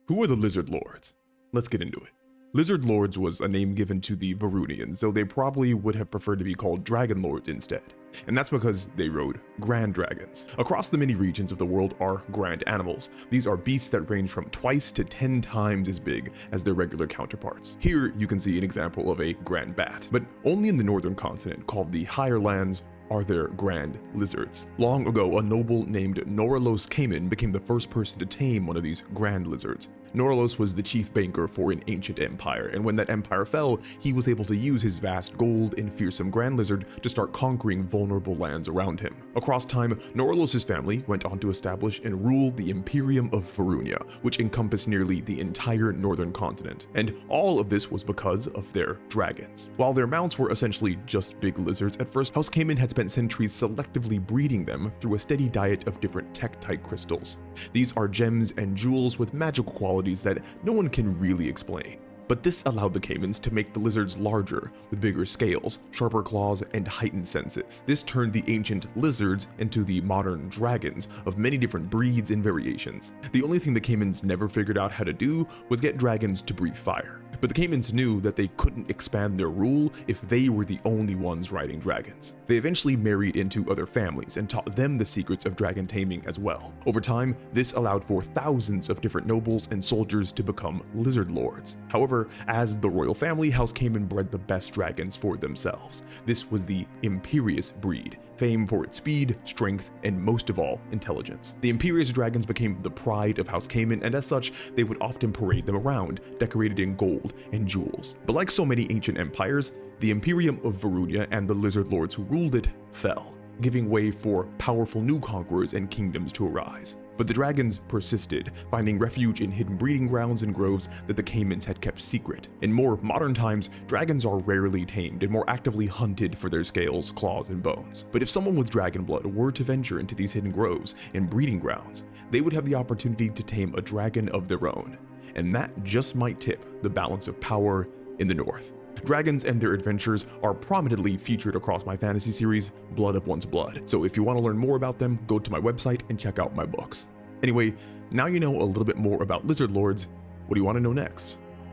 Who are the Lizardlords? Let's get into it. Lizardlords was a name given to the Varunians, though they probably would have preferred to be called Dragonlords instead. And that's because they rode grand dragons. Across the many regions of the world are grand animals. These are beasts that range from twice to 10 times as big as their regular counterparts. Here you can see an example of a grand bat, but only in the northern continent, called the Higher Lands, are there grand lizards. Long ago, a noble named Noralos Cayman became the first person to tame one of these grand lizards. Noralos was the chief banker for an ancient empire, and when that empire fell, he was able to use his vast gold and fearsome grand lizard to start conquering vulnerable lands around him. Across time, Noralos's family went on to establish and rule the Imperium of Farunia, which encompassed nearly the entire northern continent. And all of this was because of their dragons. While their mounts were essentially just big lizards at first, House Cayman had spent centuries selectively breeding them through a steady diet of different tektite crystals. These are gems and jewels with magical qualities that no one can really explain. But this allowed the Caymans to make the lizards larger, with bigger scales, sharper claws, and heightened senses. This turned the ancient lizards into the modern dragons of many different breeds and variations. The only thing the Caymans never figured out how to do was get dragons to breathe fire. But the Caymans knew that they couldn't expand their rule if they were the only ones riding dragons. They eventually married into other families and taught them the secrets of dragon taming as well. Over time, this allowed for thousands of different nobles and soldiers to become lizard lords. However, as the royal family, House Cayman bred the best dragons for themselves. This was the Imperious breed, famed for its speed, strength, and most of all, intelligence. The Imperious dragons became the pride of House Cayman, and as such, they would often parade them around, decorated in gold and jewels. But like so many ancient empires, the Imperium of Varunia and the lizard lords who ruled it fell, giving way for powerful new conquerors and kingdoms to arise. But the dragons persisted, finding refuge in hidden breeding grounds and groves that the Caymans had kept secret. In more modern times, dragons are rarely tamed and more actively hunted for their scales, claws, and bones. But if someone with dragon blood were to venture into these hidden groves and breeding grounds, they would have the opportunity to tame a dragon of their own. And that just might tip the balance of power in the north. Dragons and their adventures are prominently featured across my fantasy series, Blood of One's Blood. So if you want to learn more about them, go to my website and check out my books. Anyway, now you know a little bit more about lizard lords. What do you want to know next?